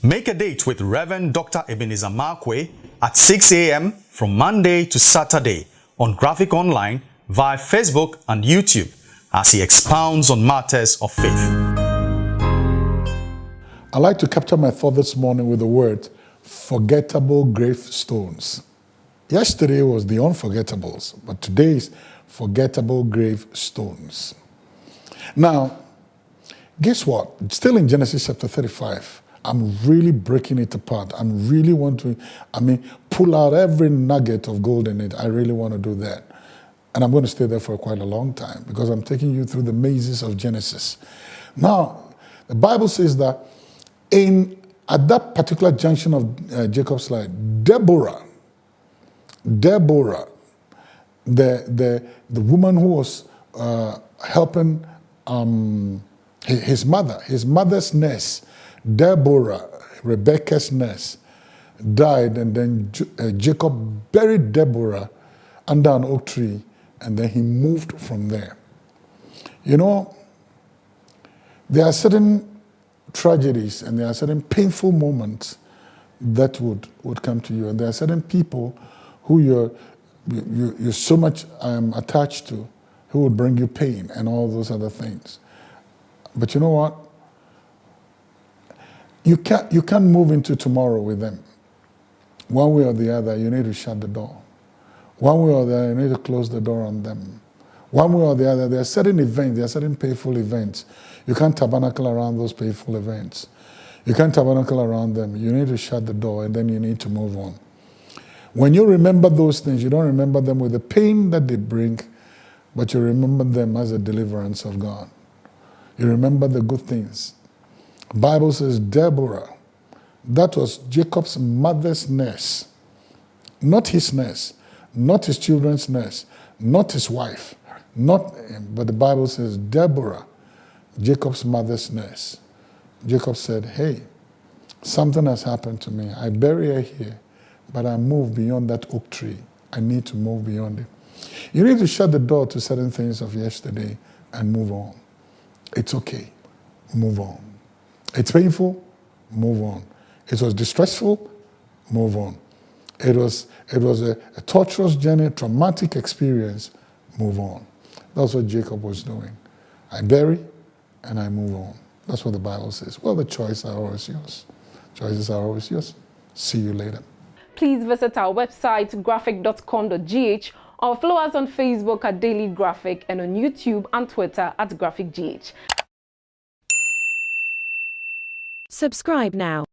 Make a date with Rev Dr Ebenezer Markwei at 6 a.m. from Monday to Saturday on Graphic Online via Facebook and YouTube as he expounds on matters of faith. I'd like to capture my thought this morning with the word forgettable gravestones. Yesterday was the unforgettables, but today is forgettable gravestones. Now, guess what? Still in Genesis chapter 35, I'm really breaking it apart. I really want to, pull out every nugget of gold in it. I really want to do that. And I'm going to stay there for quite a long time because I'm taking you through the mazes of Genesis. Now, the Bible says that at that particular junction of Jacob's life, Deborah, the woman who was helping his mother's nurse, Deborah, Rebecca's nurse, died, and then Jacob buried Deborah under an oak tree, and then he moved from there. You know, there are certain tragedies and there are certain painful moments that would come to you, and there are certain people who you're so much attached to, who would bring you pain and all those other things. But you know what? You can't move into tomorrow with them. One way or the other, you need to shut the door. One way or the other, you need to close the door on them. One way or the other, there are certain events, there are certain painful events. You can't tabernacle around those painful events. You can't tabernacle around them. You need to shut the door, and then you need to move on. When you remember those things, you don't remember them with the pain that they bring, but you remember them as a deliverance of God. You remember the good things. The Bible says Deborah, that was Jacob's mother's nurse, not his nurse, not his children's nurse, not his wife, but the Bible says Deborah, Jacob's mother's nurse. Jacob said, hey, something has happened to me. I bury her here, but I moved beyond that oak tree. I need to move beyond it. You need to shut the door to certain things of yesterday and move on. It's okay. Move on. It's painful. Move on. It was distressful. Move on. It was a torturous journey, a traumatic experience. Move on. That's what Jacob was doing. I bury and I move on. That's what the Bible says. Well, the choices are always yours. Choices are always yours. See you later. Please visit our website, graphic.com.gh, or follow us on Facebook at Daily Graphic and on YouTube and Twitter at GraphicGH. Subscribe now.